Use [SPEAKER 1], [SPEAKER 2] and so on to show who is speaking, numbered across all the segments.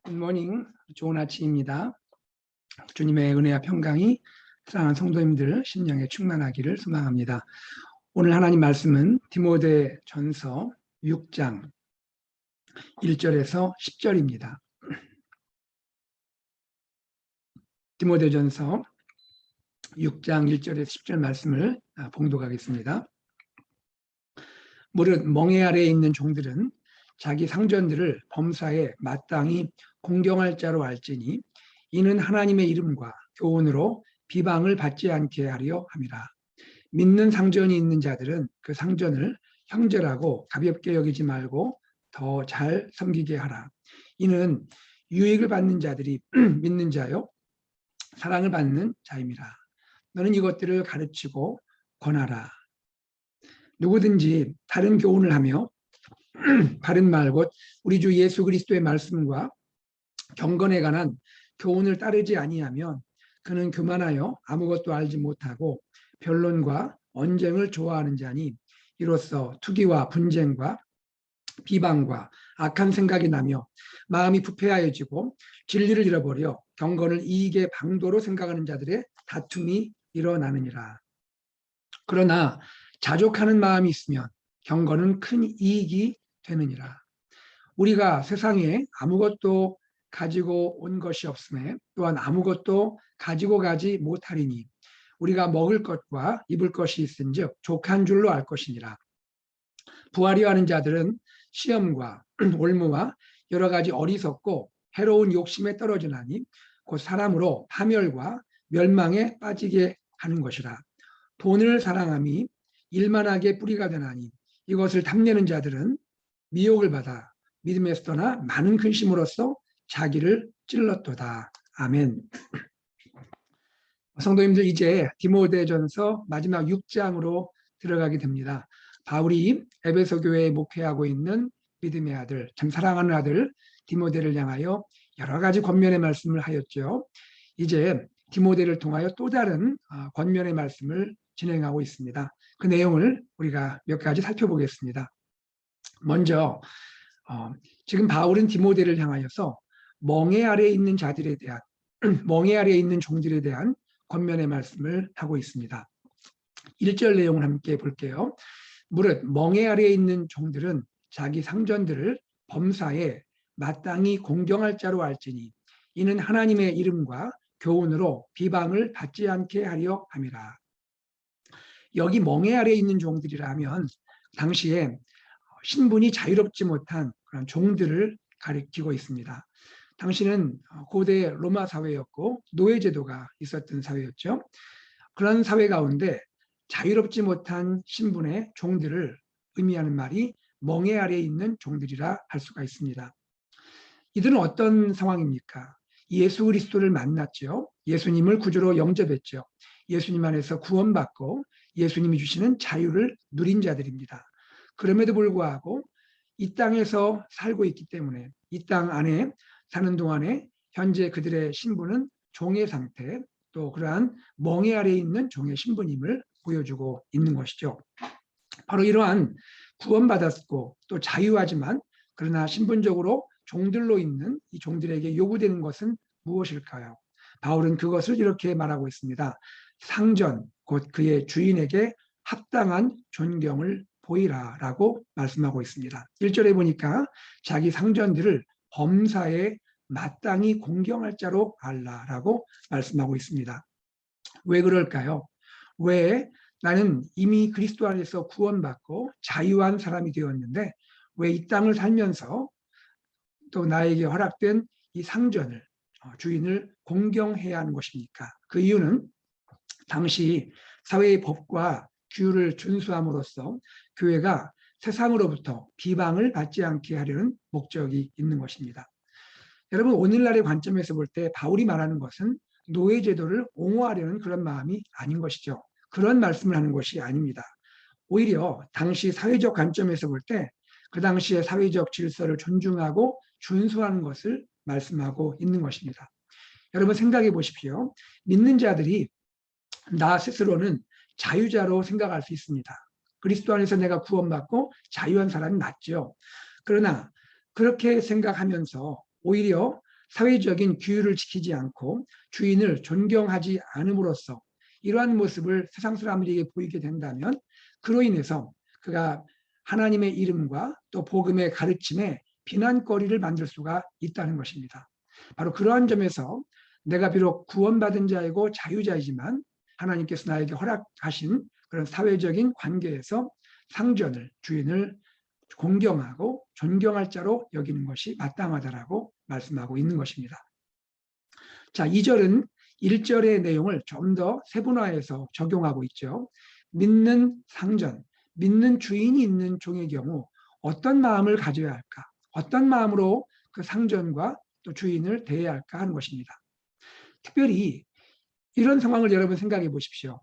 [SPEAKER 1] 굿모닝, 좋은 아침입니다. 주님의 은혜와 평강이 사랑하는 성도님들 심령에 충만하기를 소망합니다. 오늘 하나님 말씀은 디모데전서 6장 1절에서 10절입니다. 디모데전서 6장 1절에서 10절 말씀을 봉독하겠습니다. 무릇 멍에 아래에 있는 종들은 자기 상전들을 범사에 마땅히 공경할 자로 알지니 이는 하나님의 이름과 교훈으로 비방을 받지 않게 하려 함이라. 믿는 상전이 있는 자들은 그 상전을 형제라고 가볍게 여기지 말고 더 잘 섬기게 하라. 이는 유익을 받는 자들이 믿는 자요 사랑을 받는 자임이라. 너는 이것들을 가르치고 권하라. 누구든지 다른 교훈을 하며 바른 말 곧 우리 주 예수 그리스도의 말씀과 경건에 관한 교훈을 따르지 아니하면 그는 교만하여 아무것도 알지 못하고 변론과 언쟁을 좋아하는 자니 이로써 투기와 분쟁과 비방과 악한 생각이 나며 마음이 부패하여지고 진리를 잃어버려 경건을 이익의 방도로 생각하는 자들의 다툼이 일어나느니라. 그러나 자족하는 마음이 있으면 경건은 큰 이익이 되느니라. 우리가 세상에 아무것도 가지고 온 것이 없음에 또한 아무것도 가지고 가지 못하리니 우리가 먹을 것과 입을 것이 있은즉 족한 줄로 알 것이니라. 부하려 하는 자들은 시험과 올무와 여러 가지 어리석고 해로운 욕심에 떨어지나니 곧 사람으로 파멸과 멸망에 빠지게 하는 것이라. 돈을 사랑함이 일만하게 뿌리가 되나니 이것을 탐내는 자들은 미혹을 받아 믿음에서 떠나 많은 근심으로써 자기를 찔렀도다. 아멘. 성도님들, 이제 디모데전서 마지막 6장으로 들어가게 됩니다. 바울이 에베소 교회에 목회하고 있는 믿음의 아들, 참 사랑하는 아들 디모데를 향하여 여러 가지 권면의 말씀을 하였죠. 이제 디모데를 통하여 또 다른 권면의 말씀을 진행하고 있습니다. 그 내용을 우리가 몇 가지 살펴보겠습니다. 먼저 지금 바울은 디모데를 향하여서 멍에 아래에 있는 자들에 대한 멍에 아래에 있는 종들에 대한 권면의 말씀을 하고 있습니다. 1절 내용을 함께 볼게요. 무릇 멍에 아래에 있는 종들은 자기 상전들을 범사에 마땅히 공경할 자로 알지니 이는 하나님의 이름과 교훈으로 비방을 받지 않게 하려 함이라. 여기 멍에 아래에 있는 종들이라 하면 당시에 신분이 자유롭지 못한 그런 종들을 가리키고 있습니다. 당시는 고대 로마 사회였고 노예제도가 있었던 사회였죠. 그런 사회 가운데 자유롭지 못한 신분의 종들을 의미하는 말이 멍에 아래에 있는 종들이라 할 수가 있습니다. 이들은 어떤 상황입니까? 예수 그리스도를 만났죠. 예수님을 구주로 영접했죠. 예수님 안에서 구원받고 예수님이 주시는 자유를 누린 자들입니다. 그럼에도 불구하고 이 땅에서 살고 있기 때문에 이 땅 안에 사는 동안에 현재 그들의 신분은 종의 상태, 또 그러한 멍에 아래에 있는 종의 신분임을 보여주고 있는 것이죠. 바로 이러한 구원받았고 또 자유하지만 그러나 신분적으로 종들로 있는 이 종들에게 요구되는 것은 무엇일까요? 바울은 그것을 이렇게 말하고 있습니다. 상전, 곧 그의 주인에게 합당한 존경을 보이라라고 말씀하고 있습니다. 1절에 보니까 자기 상전들을 범사에 마땅히 공경할 자로 알라라고 말씀하고 있습니다. 왜 그럴까요? 왜 나는 이미 그리스도 안에서 구원받고 자유한 사람이 되었는데 왜 이 땅을 살면서 또 나에게 허락된 이 상전을 주인을 공경해야 하는 것입니까? 그 이유는 당시 사회의 법과 규율을 준수함으로써 교회가 세상으로부터 비방을 받지 않게 하려는 목적이 있는 것입니다. 여러분, 오늘날의 관점에서 볼 때 바울이 말하는 것은 노예제도를 옹호하려는 그런 마음이 아닌 것이죠. 그런 말씀을 하는 것이 아닙니다. 오히려 당시 사회적 관점에서 볼 때 그 당시의 사회적 질서를 존중하고 준수하는 것을 말씀하고 있는 것입니다. 여러분 생각해 보십시오. 믿는 자들이 나 스스로는 자유자로 생각할 수 있습니다. 그리스도 안에서 내가 구원받고 자유한 사람이 맞죠. 그러나 그렇게 생각하면서 오히려 사회적인 규율을 지키지 않고 주인을 존경하지 않음으로써 이러한 모습을 세상 사람들에게 보이게 된다면 그로 인해서 그가 하나님의 이름과 또 복음의 가르침에 비난거리를 만들 수가 있다는 것입니다. 바로 그러한 점에서 내가 비록 구원받은 자이고 자유자이지만 하나님께서 나에게 허락하신 그런 사회적인 관계에서 상전을, 주인을 공경하고 존경할 자로 여기는 것이 마땅하다라고 말씀하고 있는 것입니다. 자, 2절은 1절의 내용을 좀 더 세분화해서 적용하고 있죠. 믿는 상전, 믿는 주인이 있는 종의 경우 어떤 마음을 가져야 할까? 어떤 마음으로 그 상전과 또 주인을 대해야 할까 하는 것입니다. 특별히 이런 상황을 여러분 생각해 보십시오.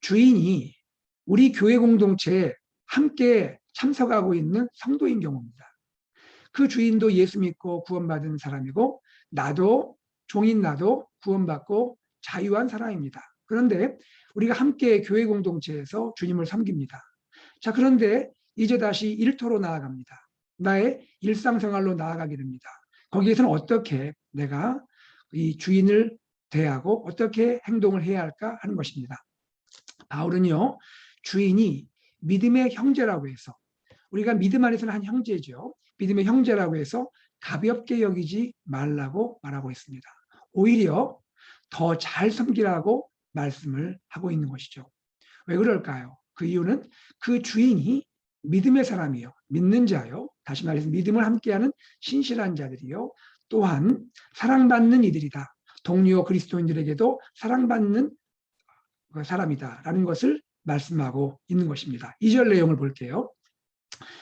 [SPEAKER 1] 주인이 우리 교회 공동체에 함께 참석하고 있는 성도인 경우입니다. 그 주인도 예수 믿고 구원받은 사람이고 나도 종인 나도 구원받고 자유한 사람입니다. 그런데 우리가 함께 교회 공동체에서 주님을 섬깁니다. 자, 그런데 이제 다시 일터로 나아갑니다. 나의 일상생활로 나아가게 됩니다. 거기에서는 어떻게 내가 이 주인을 대하고 어떻게 행동을 해야 할까 하는 것입니다. 바울은요, 주인이 믿음의 형제라고 해서 우리가 믿음 안에서는 한 형제죠. 믿음의 형제라고 해서 가볍게 여기지 말라고 말하고 있습니다. 오히려 더 잘 섬기라고 말씀을 하고 있는 것이죠. 왜 그럴까요? 그 이유는 그 주인이 믿음의 사람이요. 믿는 자요. 다시 말해서 믿음을 함께하는 신실한 자들이요. 또한 사랑받는 이들이다. 동료 그리스도인들에게도 사랑받는 사람이다라는 것을 말씀하고 있는 것입니다. 2절 내용을 볼게요.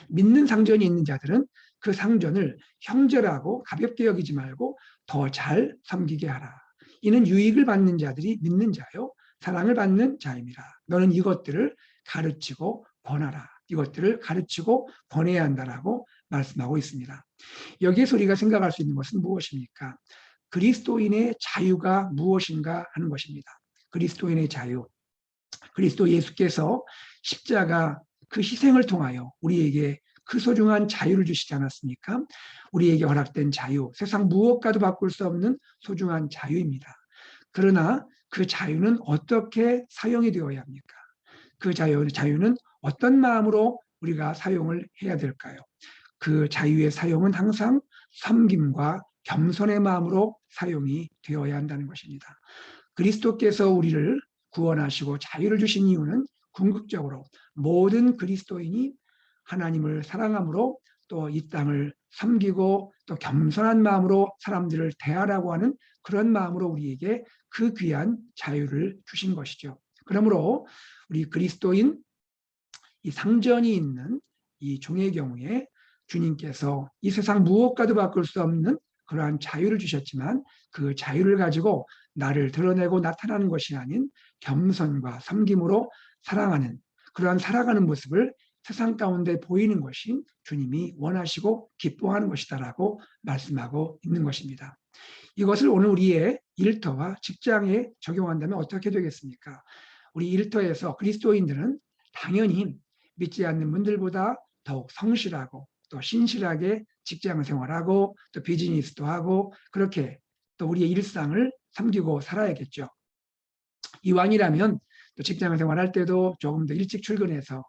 [SPEAKER 1] 믿는 상전이 있는 자들은 그 상전을 형제라고 가볍게 여기지 말고 더 잘 섬기게 하라. 이는 유익을 받는 자들이 믿는 자요 사랑을 받는 자입니다. 너는 이것들을 가르치고 권하라. 이것들을 가르치고 권해야 한다라고 말씀하고 있습니다. 여기에서 우리가 생각할 수 있는 것은 무엇입니까? 그리스도인의 자유가 무엇인가 하는 것입니다. 그리스도인의 자유. 그리스도 예수께서 십자가 그 희생을 통하여 우리에게 그 소중한 자유를 주시지 않았습니까? 우리에게 허락된 자유, 세상 무엇과도 바꿀 수 없는 소중한 자유입니다. 그러나 그 자유는 어떻게 사용이 되어야 합니까? 그 자유는 어떤 마음으로 우리가 사용을 해야 될까요? 그 자유의 사용은 항상 섬김과 겸손의 마음으로 사용이 되어야 한다는 것입니다. 그리스도께서 우리를 구원하시고 자유를 주신 이유는 궁극적으로 모든 그리스도인이 하나님을 사랑함으로 또 이 땅을 섬기고 또 겸손한 마음으로 사람들을 대하라고 하는 그런 마음으로 우리에게 그 귀한 자유를 주신 것이죠. 그러므로 우리 그리스도인 이 상전이 있는 이 종의 경우에 주님께서 이 세상 무엇과도 바꿀 수 없는 그러한 자유를 주셨지만 그 자유를 가지고 나를 드러내고 나타나는 것이 아닌 겸손과 섬김으로 사랑하는 그러한 살아가는 모습을 세상 가운데 보이는 것이 주님이 원하시고 기뻐하는 것이다라고 말씀하고 있는 것입니다. 이것을 오늘 우리의 일터와 직장에 적용한다면 어떻게 되겠습니까? 우리 일터에서 그리스도인들은 당연히 믿지 않는 분들보다 더욱 성실하고 또 신실하게 직장 생활하고 또 비즈니스도 하고 그렇게 또 우리의 일상을 섬기고 살아야겠죠. 이왕이라면 또 직장 생활할 때도 조금 더 일찍 출근해서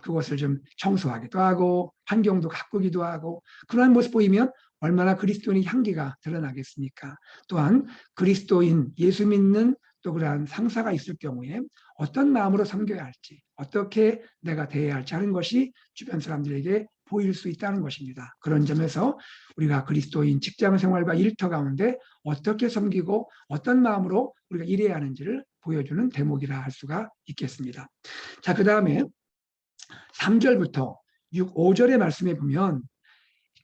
[SPEAKER 1] 그것을 좀 청소하기도 하고 환경도 가꾸기도 하고 그러한 모습 보이면 얼마나 그리스도인의 향기가 드러나겠습니까? 또한 그리스도인 예수 믿는 또 그러한 상사가 있을 경우에 어떤 마음으로 섬겨야 할지 어떻게 내가 대해야 할지 하는 것이 주변 사람들에게 보일 수 있다는 것입니다. 그런 점에서 우리가 그리스도인 직장 생활과 일터 가운데 어떻게 섬기고 어떤 마음으로 우리가 일해야 하는지를 보여주는 대목이라 할 수가 있겠습니다. 자, 그 다음에 3절부터 5절의 말씀에 보면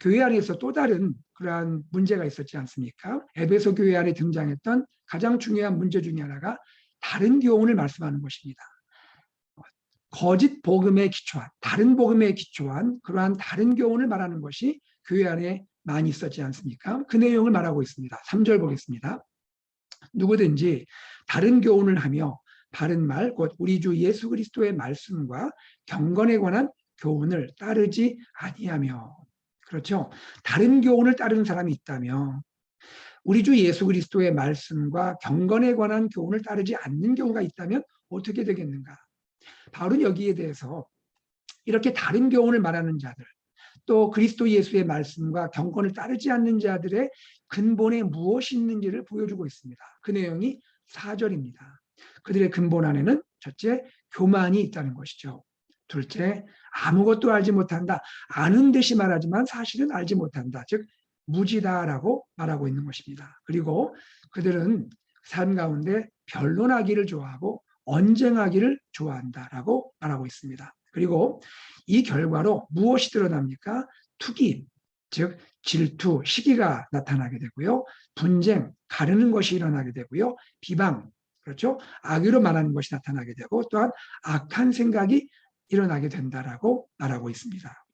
[SPEAKER 1] 교회 안에서 또 다른 그러한 문제가 있었지 않습니까? 에베소 교회 안에 등장했던 가장 중요한 문제 중에 하나가 다른 교훈을 말씀하는 것입니다. 거짓 복음에 기초한, 다른 복음에 기초한 그러한 다른 교훈을 말하는 것이 교회 안에 많이 있었지 않습니까? 그 내용을 말하고 있습니다. 3절 보겠습니다. 누구든지 다른 교훈을 하며 바른 말, 곧 우리 주 예수 그리스도의 말씀과 경건에 관한 교훈을 따르지 아니하며 그렇죠. 다른 교훈을 따르는 사람이 있다면 우리 주 예수 그리스도의 말씀과 경건에 관한 교훈을 따르지 않는 경우가 있다면 어떻게 되겠는가? 바울은 여기에 대해서 이렇게 다른 교훈을 말하는 자들, 또 그리스도 예수의 말씀과 경건을 따르지 않는 자들의 근본에 무엇이 있는지를 보여주고 있습니다. 그 내용이 4절입니다. 그들의 근본 안에는 첫째, 교만이 있다는 것이죠. 둘째, 아무것도 알지 못한다. 아는 듯이 말하지만 사실은 알지 못한다. 즉 무지다라고 말하고 있는 것입니다. 그리고 그들은 삶 가운데 변론하기를 좋아하고 언쟁하기를 좋아한다라고 말하고 있습니다. 그리고 이 결과로 무엇이 드러납니까? 투기, 즉 질투, 시기가 나타나게 되고요. 분쟁, 가르는 것이 일어나게 되고요. 비방, 그렇죠? 악의로 말하는 것이 나타나게 되고 또한 악한 생각이 일어나게 된다라고 말하고 있습니다.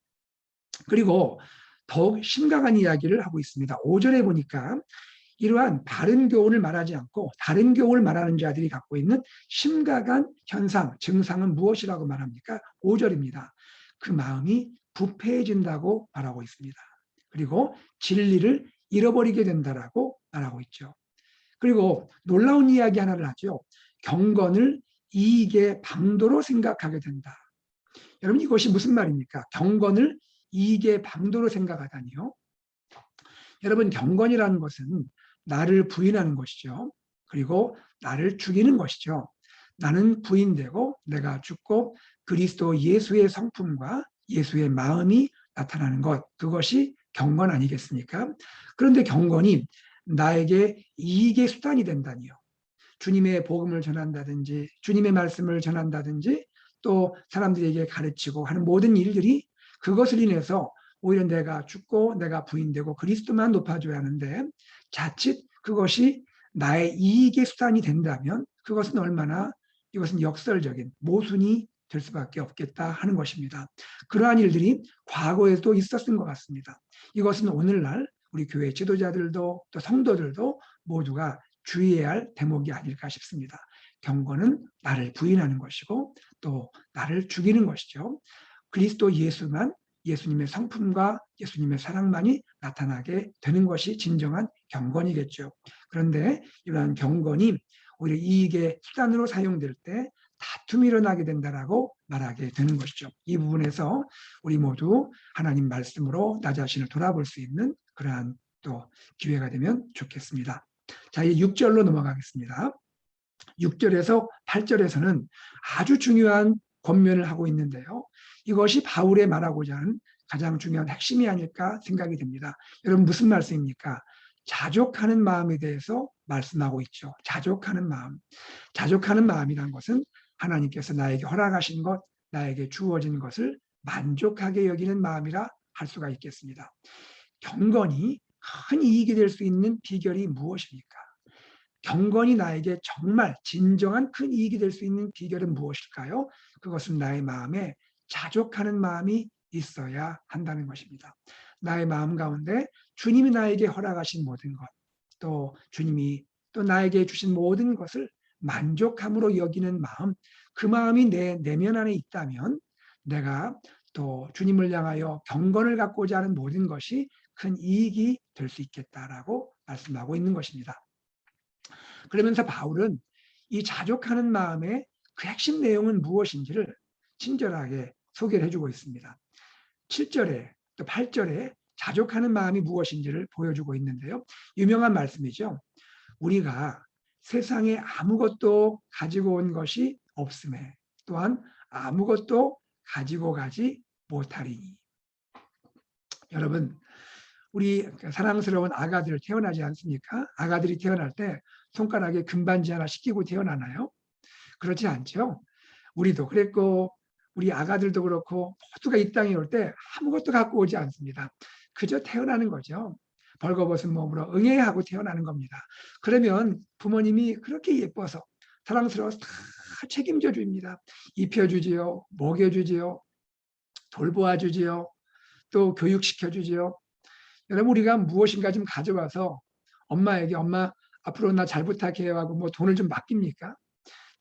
[SPEAKER 1] 그리고 더욱 심각한 이야기를 하고 있습니다. 5절에 보니까 이러한 바른 교훈을 말하지 않고 다른 교훈을 말하는 자들이 갖고 있는 심각한 현상, 증상은 무엇이라고 말합니까? 5절입니다. 그 마음이 부패해진다고 말하고 있습니다. 그리고 진리를 잃어버리게 된다라고 말하고 있죠. 그리고 놀라운 이야기 하나를 하죠. 경건을 이익의 방도로 생각하게 된다. 여러분 이것이 무슨 말입니까? 경건을 이익의 방도로 생각하다니요. 여러분 경건이라는 것은 나를 부인하는 것이죠. 그리고 나를 죽이는 것이죠. 나는 부인되고 내가 죽고 그리스도 예수의 성품과 예수의 마음이 나타나는 것, 그것이 경건 아니겠습니까? 그런데 경건이 나에게 이익의 수단이 된다니요. 주님의 복음을 전한다든지 주님의 말씀을 전한다든지 또 사람들에게 가르치고 하는 모든 일들이 그것을 인해서 오히려 내가 죽고 내가 부인되고 그리스도만 높아져야 하는데 자칫 그것이 나의 이익의 수단이 된다면 그것은 얼마나 이것은 역설적인 모순이 될 수밖에 없겠다 하는 것입니다. 그러한 일들이 과거에도 있었던 것 같습니다. 이것은 오늘날 우리 교회 지도자들도 또 성도들도 모두가 주의해야 할 대목이 아닐까 싶습니다. 경건은 나를 부인하는 것이고 또 나를 죽이는 것이죠. 그리스도 예수만, 예수님의 성품과 예수님의 사랑만이 나타나게 되는 것이 진정한 경건이겠죠. 그런데 이러한 경건이 오히려 이익의 수단으로 사용될 때 다툼이 일어나게 된다라고 말하게 되는 것이죠. 이 부분에서 우리 모두 하나님 말씀으로 나 자신을 돌아볼 수 있는 그러한 또 기회가 되면 좋겠습니다. 자, 이제 6절로 넘어가겠습니다. 6절에서 8절에서는 아주 중요한 권면을 하고 있는데요. 이것이 바울의 말하고자 하는 가장 중요한 핵심이 아닐까 생각이 됩니다. 여러분 무슨 말씀입니까? 자족하는 마음에 대해서 말씀하고 있죠. 자족하는 마음. 자족하는 마음이란 것은 하나님께서 나에게 허락하신 것, 나에게 주어진 것을 만족하게 여기는 마음이라 할 수가 있겠습니다. 경건이 큰 이익이 될 수 있는 비결이 무엇입니까? 경건이 나에게 정말 진정한 큰 이익이 될 수 있는 비결은 무엇일까요? 그것은 나의 마음에 자족하는 마음이 있어야 한다는 것입니다. 나의 마음 가운데 주님이 나에게 허락하신 모든 것, 또 주님이 또 나에게 주신 모든 것을 만족함으로 여기는 마음, 그 마음이 내 내면 안에 있다면 내가 또 주님을 향하여 경건을 갖고자 하는 모든 것이 큰 이익이 될 수 있겠다라고 말씀하고 있는 것입니다. 그러면서 바울은 이 자족하는 마음의 그 핵심 내용은 무엇인지를 친절하게 소개를 해주고 있습니다. 7절에 또 8절에 자족하는 마음이 무엇인지를 보여주고 있는데요. 유명한 말씀이죠. 우리가 세상에 아무것도 가지고 온 것이 없음에 또한 아무것도 가지고 가지 못하리니. 여러분 우리 사랑스러운 아가들 태어나지 않습니까? 아가들이 태어날 때 손가락에 금반지 하나 씻기고 태어나나요? 그렇지 않죠. 우리도 그랬고 우리 아가들도 그렇고 모두가 이 땅에 올 때 아무것도 갖고 오지 않습니다. 그저 태어나는 거죠. 벌거벗은 몸으로 응애하고 태어나는 겁니다. 그러면 부모님이 그렇게 예뻐서 사랑스러워서 다 책임져 줍니다. 입혀주지요. 먹여주지요. 돌보아주지요. 또 교육시켜주지요. 여러분 우리가 무엇인가 좀 가져와서 엄마에게 엄마 앞으로 나 잘 부탁해요 하고 뭐 돈을 좀 맡깁니까?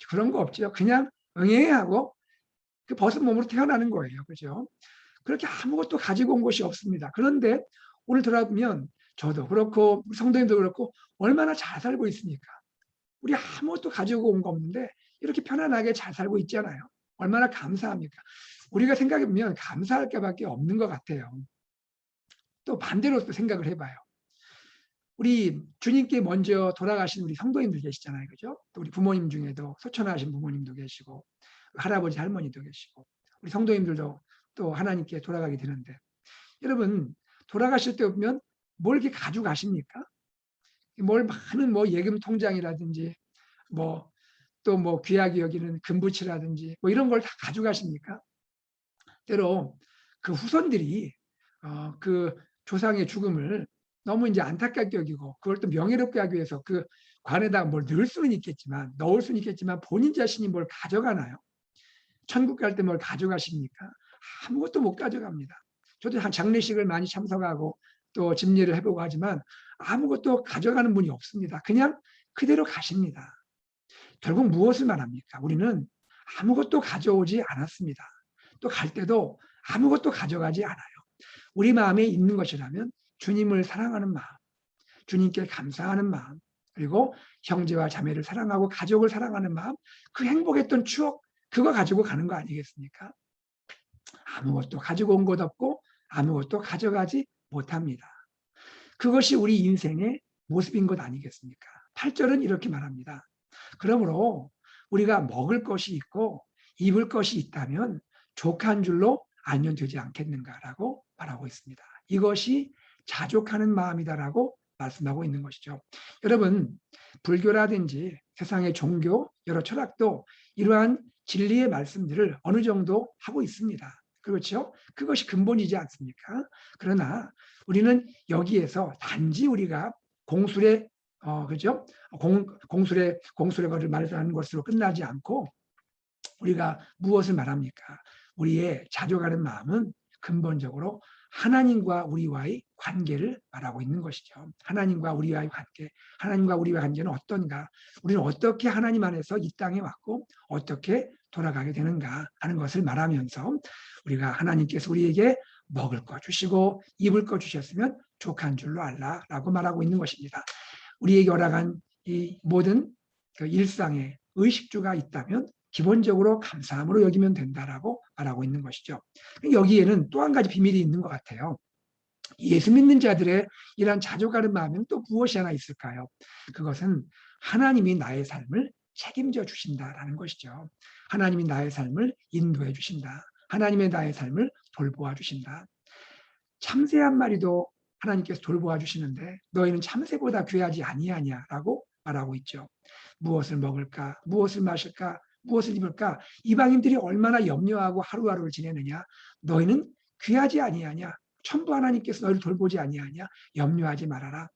[SPEAKER 1] 그런 거 없죠. 그냥 응애하고 그 벗은 몸으로 태어나는 거예요. 그죠? 그렇게 아무것도 가지고 온 것이 없습니다. 그런데 오늘 돌아보면 저도 그렇고 우리 성도님도 그렇고 얼마나 잘 살고 있습니까? 우리 아무것도 가지고 온 거 없는데 이렇게 편안하게 잘 살고 있잖아요. 얼마나 감사합니까? 우리가 생각해 보면 감사할 게밖에 없는 것 같아요. 또 반대로 또 생각을 해봐요. 우리 주님께 먼저 돌아가신 우리 성도님들 계시잖아요. 그죠? 또 우리 부모님 중에도 소천하신 부모님도 계시고 할아버지 할머니도 계시고 우리 성도님들도 또 하나님께 돌아가게 되는데 여러분 돌아가실 때 보면 뭘 이렇게 가져가십니까? 뭘 많은 뭐 예금 통장이라든지 뭐 또 뭐 귀하게 여기는 금부치라든지 뭐 이런 걸 다 가져가십니까? 때로 그 후손들이 그 조상의 죽음을 너무 이제 안타깝게 여기고 그걸 또 명예롭게 하기 위해서 그 관에다 뭘 넣을 수는 있겠지만 본인 자신이 뭘 가져가나요? 천국 갈 때 뭘 가져가십니까? 아무것도 못 가져갑니다. 저도 한 장례식을 많이 참석하고 또 집례를 해보고 하지만 아무것도 가져가는 분이 없습니다. 그냥 그대로 가십니다. 결국 무엇을 말합니까? 우리는 아무것도 가져오지 않았습니다. 또 갈 때도 아무것도 가져가지 않아요. 우리 마음에 있는 것이라면 주님을 사랑하는 마음, 주님께 감사하는 마음, 그리고 형제와 자매를 사랑하고 가족을 사랑하는 마음, 그 행복했던 추억, 그거 가지고 가는 거 아니겠습니까? 아무것도 가지고 온 것 없고 아무것도 가져가지 못합니다. 그것이 우리 인생의 모습인 것 아니겠습니까? 8절은 이렇게 말합니다. 그러므로 우리가 먹을 것이 있고 입을 것이 있다면 족한 줄로 알면 되지 않겠는가라고 말하고 있습니다. 이것이 자족하는 마음이다라고 말씀하고 있는 것이죠. 여러분, 불교라든지 세상의 종교, 여러 철학도 이러한 진리의 말씀들을 어느 정도 하고 있습니다. 그렇죠? 그것이 근본이지 않습니까? 그러나 우리는 여기에서 단지 우리가 공술의 그죠? 공술의 것을 말하는 것으로 끝나지 않고 우리가 무엇을 말합니까? 우리의 자족하는 마음은 근본적으로 하나님과 우리와의 관계를 말하고 있는 것이죠. 하나님과 우리와의 관계, 하나님과 우리와의 관계는 어떤가? 우리는 어떻게 하나님 안에서 이 땅에 왔고 어떻게 돌아가게 되는가 하는 것을 말하면서 우리가 하나님께서 우리에게 먹을 거 주시고 입을 거 주셨으면 족한 줄로 알라라고 말하고 있는 것입니다. 우리에게 허락한 이 모든 그 일상의 의식주가 있다면 기본적으로 감사함으로 여기면 된다라고 말하고 있는 것이죠. 여기에는 또 한 가지 비밀이 있는 것 같아요. 예수 믿는 자들의 이러한 자족하는 마음은 또 무엇이 하나 있을까요? 그것은 하나님이 나의 삶을 책임져 주신다라는 것이죠. 하나님이 나의 삶을 인도해 주신다. 하나님의 나의 삶을 돌보아 주신다. 참새 한 마리도 하나님께서 돌보아 주시는데 너희는 참새보다 귀하지 아니하냐라고 말하고 있죠. 무엇을 먹을까? 무엇을 마실까? 무엇을 입을까? 이방인들이 얼마나 염려하고 하루하루를 지내느냐? 너희는 귀하지 아니하냐? 천부 하나님께서 너희를 돌보지 아니하냐? 염려하지 말아라.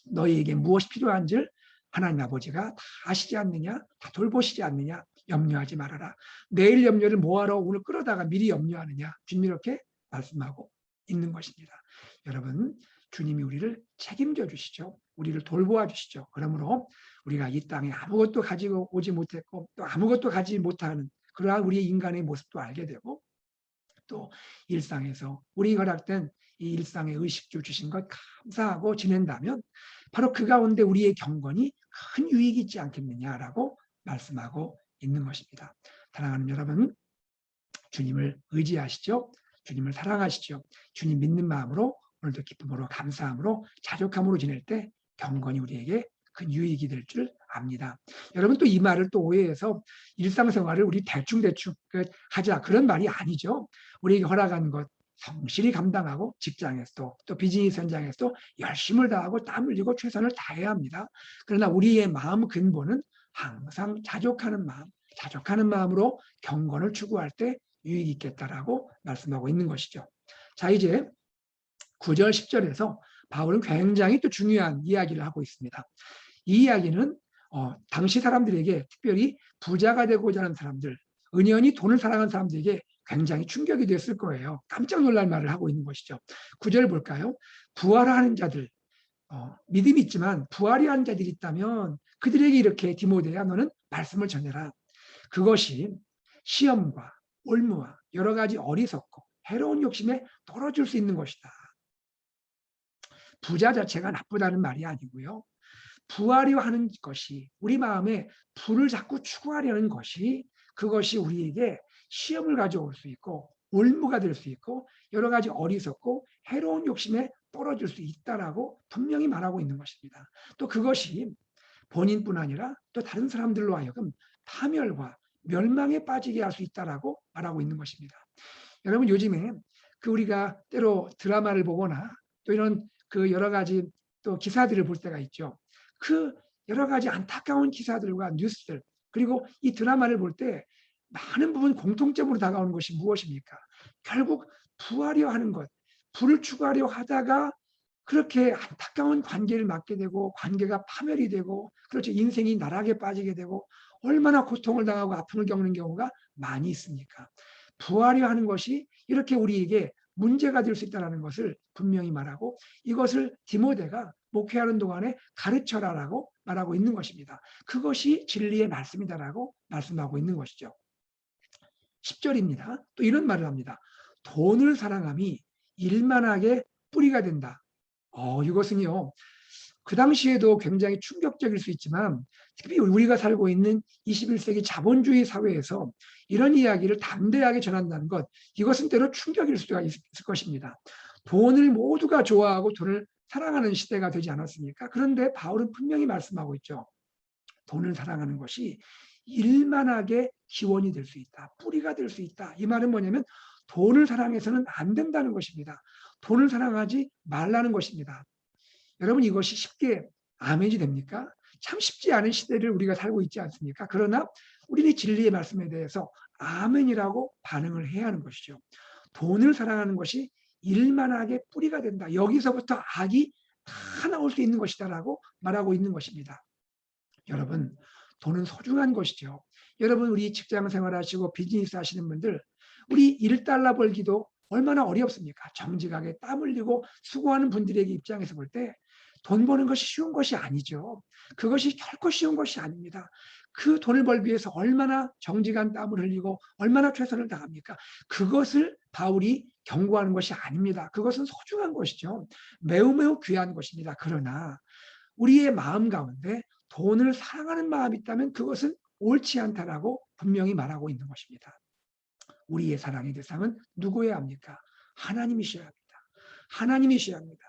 [SPEAKER 1] 너희에게 무엇이 필요한지를 하나님 아버지가 다 아시지 않느냐? 다 돌보시지 않느냐? 염려하지 말아라. 내일 염려를 뭐하러 오늘 끌어다가 미리 염려하느냐? 주님 이렇게 말씀하고 있는 것입니다. 여러분, 주님이 우리를 책임져 주시죠. 우리를 돌보아 주시죠. 그러므로 우리가 이 땅에 아무것도 가지고 오지 못했고 또 아무것도 가지 못하는 그러한 우리의 인간의 모습도 알게 되고 또 일상에서 우리 허락된 이 일상의 의식주 주신 것 감사하고 지낸다면 바로 그 가운데 우리의 경건이 큰 유익이 있지 않겠느냐라고 말씀하고 있는 것입니다. 사랑하는 여러분, 주님을 의지하시죠. 주님을 사랑하시죠. 주님 믿는 마음으로 오늘도 기쁨으로 감사함으로 자족함으로 지낼 때 경건이 우리에게 큰 유익이 될 줄 압니다. 여러분 또 이 말을 또 오해해서 일상생활을 우리 대충대충 하자 그런 말이 아니죠. 우리에게 허락한 것 성실히 감당하고 직장에서도 또 비즈니스 현장에서도 열심을 다하고 땀 흘리고 최선을 다해야 합니다. 그러나 우리의 마음 근본은 항상 자족하는 마음으로 경건을 추구할 때 유익이 있겠다라고 말씀하고 있는 것이죠. 자, 이제 9절, 10절에서 바울은 굉장히 또 중요한 이야기를 하고 있습니다. 이 이야기는 당시 사람들에게 특별히 부자가 되고자 하는 사람들, 은연히 돈을 사랑하는 사람들에게 굉장히 충격이 됐을 거예요. 깜짝 놀랄 말을 하고 있는 것이죠. 9절 볼까요? 부활하는 자들, 믿음이 있지만 부활이 하는 자들이 있다면 그들에게 이렇게 디모데야 너는 말씀을 전해라. 그것이 시험과 올무와 여러 가지 어리석고 해로운 욕심에 떨어질 수 있는 것이다. 부자 자체가 나쁘다는 말이 아니고요. 부하려 하는 것이, 우리 마음에 부를 자꾸 추구하려는 것이, 그것이 우리에게 시험을 가져올 수 있고 올무가 될 수 있고 여러 가지 어리석고 해로운 욕심에 떨어질 수 있다라고 분명히 말하고 있는 것입니다. 또 그것이 본인뿐 아니라 또 다른 사람들로 하여금 파멸과 멸망에 빠지게 할 수 있다라고 말하고 있는 것입니다. 여러분, 요즘에 우리가 때로 드라마를 보거나 또 이런 여러 가지 또 기사들을 볼 때가 있죠. 여러 가지 안타까운 기사들과 뉴스들, 그리고 이 드라마를 볼 때 많은 부분 공통점으로 다가오는 것이 무엇입니까? 결국 부하려 하는 것, 부를 추구하려 하다가 그렇게 안타까운 관계를 맺게 되고 관계가 파멸이 되고, 그렇죠, 인생이 나락에 빠지게 되고 얼마나 고통을 당하고 아픔을 겪는 경우가 많이 있습니까? 부하려 하는 것이 이렇게 우리에게 문제가 될 수 있다는 것을 분명히 말하고, 이것을 디모데가 목회하는 동안에 가르쳐라라고 말하고 있는 것입니다. 그것이 진리의 말씀이다라고 말씀하고 있는 것이죠. 10절입니다. 또 이런 말을 합니다. 돈을 사랑함이 일만하게 뿌리가 된다. 이것은요, 그 당시에도 굉장히 충격적일 수 있지만 특히 우리가 살고 있는 21세기 자본주의 사회에서 이런 이야기를 담대하게 전한다는 것, 이것은 때로 충격일 수가 있을 것입니다. 돈을 모두가 좋아하고 돈을 사랑하는 시대가 되지 않았습니까? 그런데 바울은 분명히 말씀하고 있죠. 돈을 사랑하는 것이 일만하게 기원이 될 수 있다. 뿌리가 될 수 있다. 이 말은 뭐냐면 돈을 사랑해서는 안 된다는 것입니다. 돈을 사랑하지 말라는 것입니다. 여러분, 이것이 쉽게 아멘이 됩니까? 참 쉽지 않은 시대를 우리가 살고 있지 않습니까? 그러나 우리는 진리의 말씀에 대해서 아멘이라고 반응을 해야 하는 것이죠. 돈을 사랑하는 것이 일만하게 뿌리가 된다. 여기서부터 악이 다 나올 수 있는 것이다라고 말하고 있는 것입니다. 여러분, 돈은 소중한 것이죠. 여러분, 우리 직장 생활하시고 비즈니스 하시는 분들, 우리 1달러 벌기도 얼마나 어렵습니까? 정직하게 땀 흘리고 수고하는 분들에게 입장에서 볼 때 돈 버는 것이 쉬운 것이 아니죠. 그것이 결코 쉬운 것이 아닙니다. 그 돈을 벌기 위해서 얼마나 정직한 땀을 흘리고 얼마나 최선을 다합니까? 그것을 바울이 경고하는 것이 아닙니다. 그것은 소중한 것이죠. 매우 매우 귀한 것입니다. 그러나 우리의 마음 가운데 돈을 사랑하는 마음이 있다면 그것은 옳지 않다라고 분명히 말하고 있는 것입니다. 우리의 사랑의 대상은 누구여야 합니까? 하나님이셔야 합니다. 하나님이셔야 합니다.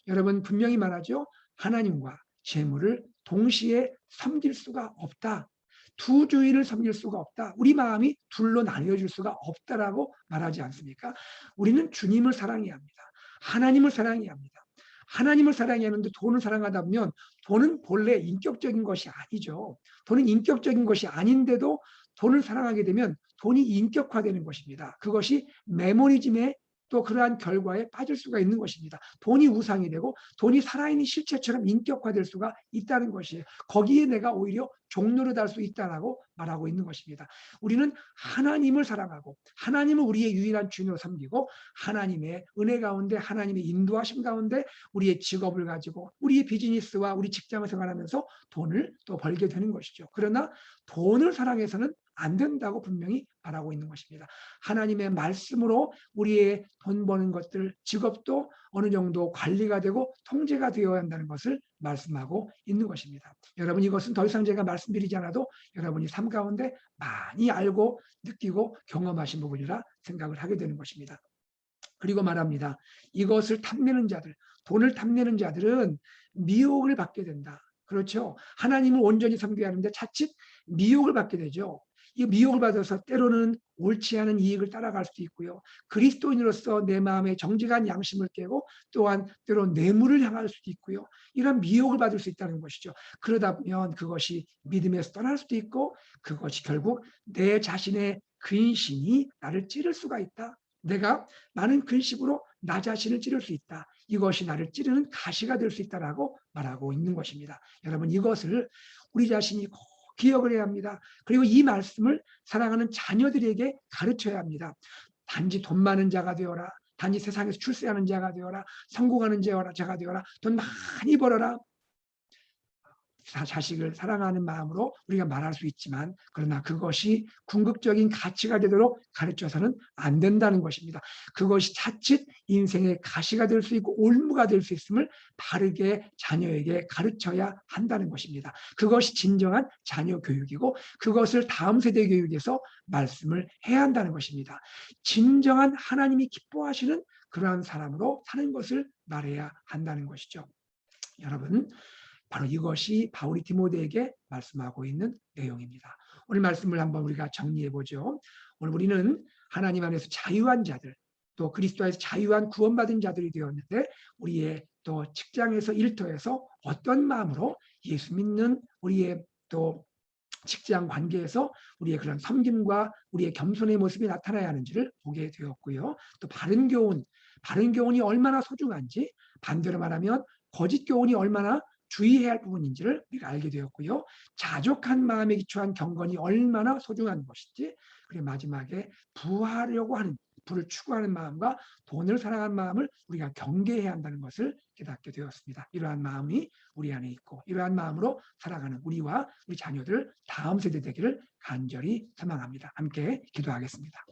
[SPEAKER 1] 여러분, 분명히 말하죠. 하나님과 재물을 동시에 섬길 수가 없다. 두 주인을 섬길 수가 없다. 우리 마음이 둘로 나뉘어질 수가 없다라고 말하지 않습니까? 우리는 주님을 사랑해야 합니다. 하나님을 사랑해야 합니다. 하나님을 사랑해야 하는데 돈을 사랑하다 보면 돈은 본래 인격적인 것이 아니죠. 돈은 인격적인 것이 아닌데도 돈을 사랑하게 되면 돈이 인격화되는 것입니다. 그것이 메모니즘의 또 그러한 결과에 빠질 수가 있는 것입니다. 돈이 우상이 되고 돈이 살아있는 실체처럼 인격화될 수가 있다는 것이에요. 거기에 내가 오히려 종로를 달 수 있다라고 말하고 있는 것입니다. 우리는 하나님을 사랑하고 하나님을 우리의 유일한 주인으로 섬기고 하나님의 은혜 가운데 하나님의 인도하심 가운데 우리의 직업을 가지고 우리의 비즈니스와 우리 직장을 생활하면서 돈을 또 벌게 되는 것이죠. 그러나 돈을 사랑해서는 안 된다고 분명히 말하고 있는 것입니다. 하나님의 말씀으로 우리의 돈 버는 것들, 직업도 어느 정도 관리가 되고 통제가 되어야 한다는 것을 말씀하고 있는 것입니다. 여러분, 이것은 더 이상 제가 말씀드리지 않아도 여러분이 삶 가운데 많이 알고 느끼고 경험하신 부분이라 생각을 하게 되는 것입니다. 그리고 말합니다. 이것을 탐내는 자들, 돈을 탐내는 자들은 미혹을 받게 된다. 그렇죠. 하나님을 온전히 섬겨야 하는데 자칫 미혹을 받게 되죠. 이 미혹을 받아서 때로는 옳지 않은 이익을 따라갈 수도 있고요. 그리스도인으로서 내 마음의 정직한 양심을 깨고 또한 때로 뇌물을 향할 수도 있고요. 이런 미혹을 받을 수 있다는 것이죠. 그러다 보면 그것이 믿음에서 떠날 수도 있고 그것이 결국 내 자신의 근심이 나를 찌를 수가 있다. 내가 많은 근심으로 나 자신을 찌를 수 있다. 이것이 나를 찌르는 가시가 될 수 있다라고 말하고 있는 것입니다. 여러분, 이것을 우리 자신이 꼭 기억을 해야 합니다. 그리고 이 말씀을 사랑하는 자녀들에게 가르쳐야 합니다. 단지 돈 많은 자가 되어라. 단지 세상에서 출세하는 자가 되어라. 성공하는 자가 되어라. 돈 많이 벌어라. 자식을 사랑하는 마음으로 우리가 말할 수 있지만 그러나 그것이 궁극적인 가치가 되도록 가르쳐서는 안 된다는 것입니다. 그것이 자칫 인생의 가시가 될 수 있고 올무가 될 수 있음을 바르게 자녀에게 가르쳐야 한다는 것입니다. 그것이 진정한 자녀 교육이고 그것을 다음 세대 교육에서 말씀을 해야 한다는 것입니다. 진정한 하나님이 기뻐하시는 그러한 사람으로 사는 것을 말해야 한다는 것이죠. 여러분, 바로 이것이 바울이 디모데에게 말씀하고 있는 내용입니다. 오늘 말씀을 한번 우리가 정리해 보죠. 오늘 우리는 하나님 안에서 자유한 자들, 또 그리스도 안에서 자유한 구원받은 자들이 되었는데 우리의 또 직장에서 일터에서 어떤 마음으로 예수 믿는 우리의 또 직장 관계에서 우리의 그런 섬김과 우리의 겸손의 모습이 나타나야 하는지를 보게 되었고요. 또 바른 교훈이 얼마나 소중한지, 반대로 말하면 거짓 교훈이 얼마나 주의해야 할 부분인지를 우리가 알게 되었고요. 자족한 마음에 기초한 경건이 얼마나 소중한 것인지, 그리고 마지막에 부를 추구하는 마음과 돈을 사랑하는 마음을 우리가 경계해야 한다는 것을 깨닫게 되었습니다. 이러한 마음이 우리 안에 있고 이러한 마음으로 살아가는 우리와 우리 자녀들 다음 세대 되기를 간절히 소망합니다. 함께 기도하겠습니다.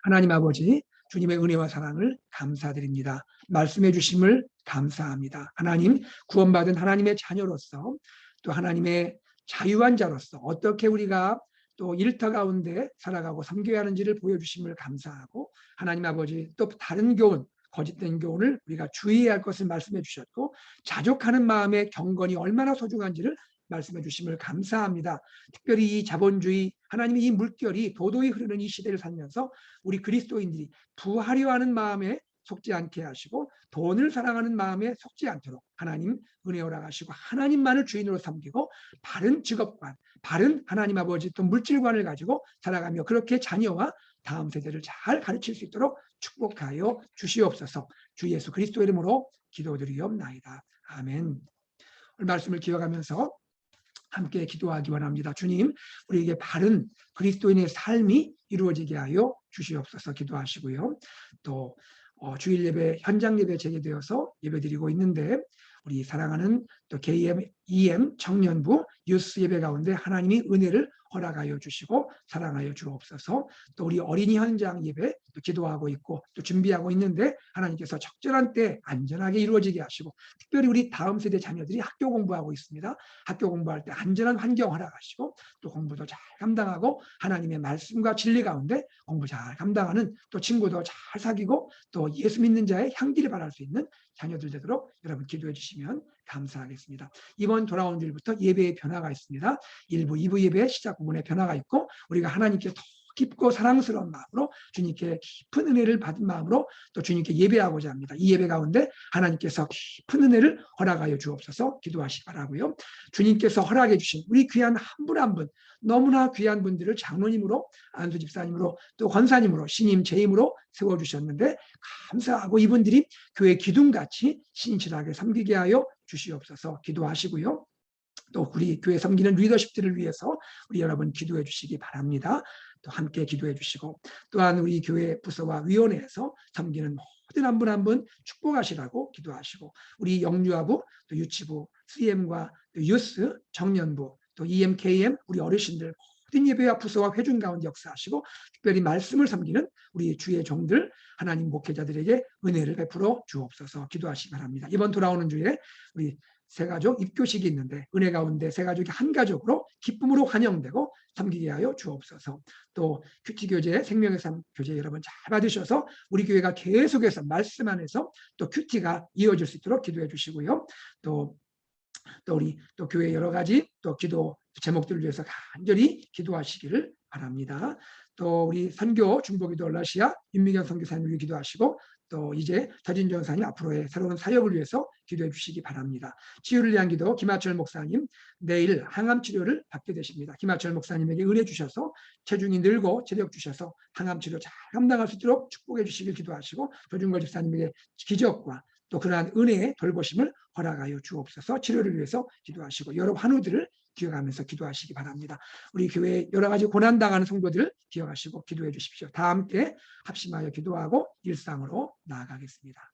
[SPEAKER 1] 하나님 아버지, 주님의 은혜와 사랑을 감사드립니다. 말씀해 주심을 감사합니다. 하나님, 구원받은 하나님의 자녀로서 또 하나님의 자유한 자로서 어떻게 우리가 또 일터 가운데 살아가고 섬겨야 하는지를 보여주심을 감사하고, 하나님 아버지 또 다른 교훈, 거짓된 교훈을 우리가 주의해야 할 것을 말씀해 주셨고, 자족하는 마음의 경건이 얼마나 소중한지를 말씀해 주심을 감사합니다. 특별히 이 자본주의, 하나님의 이 물결이 도도히 흐르는 이 시대를 살면서 우리 그리스도인들이 부하려 하는 마음에 속지 않게 하시고 돈을 사랑하는 마음에 속지 않도록 하나님 은혜 허락하시고 하나님만을 주인으로 섬기고 바른 직업관, 바른 하나님 아버지 또 물질관을 가지고 살아가며 그렇게 자녀와 다음 세대를 잘 가르칠 수 있도록 축복하여 주시옵소서. 주 예수 그리스도 이름으로 기도드리옵나이다. 아멘. 오늘 말씀을 기억하면서 함께 기도하기 원합니다. 주님, 우리에게 바른 그리스도인의 삶이 이루어지게 하여 주시옵소서. 기도하시고요. 또 주일 예배, 현장 예배 재개되어서 예배드리고 있는데 우리 사랑하는 또 KM, EM 청년부 유스 예배 가운데 하나님이 은혜를 허락하여 주시고 사랑하여 주옵소서. 또 우리 어린이 현장 예배 또 기도하고 있고 또 준비하고 있는데 하나님께서 적절한 때 안전하게 이루어지게 하시고, 특별히 우리 다음 세대 자녀들이 학교 공부하고 있습니다. 학교 공부할 때 안전한 환경 허락하시고 또 공부도 잘 감당하고 하나님의 말씀과 진리 가운데 공부 잘 감당하는 또 친구도 잘 사귀고 또 예수 믿는 자의 향기를 발할 수 있는 자녀들 되도록 여러분 기도해 주시면 감사하겠습니다. 이번 돌아온 주일부터 예배의 변화가 있습니다. 1부, 2부 예배 시작 부분에 변화가 있고 우리가 하나님께 더 깊고 사랑스러운 마음으로 주님께 깊은 은혜를 받은 마음으로 또 주님께 예배하고자 합니다. 이 예배 가운데 하나님께서 깊은 은혜를 허락하여 주옵소서. 기도하시기 바라고요. 주님께서 허락해 주신 우리 귀한 한 분 한 분, 너무나 귀한 분들을 장로님으로, 안수 집사님으로, 또 권사님으로, 신임 재임으로 세워주셨는데 감사하고 이분들이 교회 기둥같이 신실하게 섬기게 하여 주시옵소서. 기도하시고요. 또 우리 교회 섬기는 리더십들을 위해서 우리 여러분 기도해 주시기 바랍니다. 또 함께 기도해 주시고, 또한 우리 교회 부서와 위원회에서 섬기는 모든 한 분 한 분 축복하시라고 기도하시고, 우리 영유아부, 또 유치부, CM과 또 유스, 청년부, 또 EM, KM, 우리 어르신들 모든 예배와 부서와 회중 가운데 역사하시고, 특별히 말씀을 섬기는 우리 주의 종들, 하나님 목회자들에게 은혜를 베풀어 주옵소서. 기도하시기 바랍니다. 이번 돌아오는 주에 우리 새가족 입교식이 있는데 은혜 가운데 새가족이 한 가족으로 기쁨으로 환영되고 섬기게 하여 주옵소서. 또 큐티교제, 생명의 삶 교제 여러분 잘 받으셔서 우리 교회가 계속해서 말씀 안에서 또 큐티가 이어질 수 있도록 기도해 주시고요. 또 우리 또 교회 여러 가지 또 기도 제목들을 위해서 간절히 기도하시기를 바랍니다. 또 우리 선교 중보기도 러시아 윤미경 선교사님 위해 기도하시고, 또 이제 더진 전사님 앞으로의 새로운 사역을 위해서 기도해 주시기 바랍니다. 치유를 위한 기도 김하철 목사님 내일 항암 치료를 받게 되십니다. 김하철 목사님에게 은혜 주셔서 체중이 늘고 체력 주셔서 항암 치료 잘 감당할 수 있도록 축복해 주시길 기도하시고, 조준걸 집사님에게 기적과 또 그러한 은혜의 돌보심을 허락하여 주옵소서. 치료를 위해서 기도하시고 여러 환우들을 기억하면서 기도하시기 바랍니다. 우리 교회 여러 가지 고난당하는 성도들을 기억하시고 기도해 주십시오. 다 함께 합심하여 기도하고 일상으로 나아가겠습니다.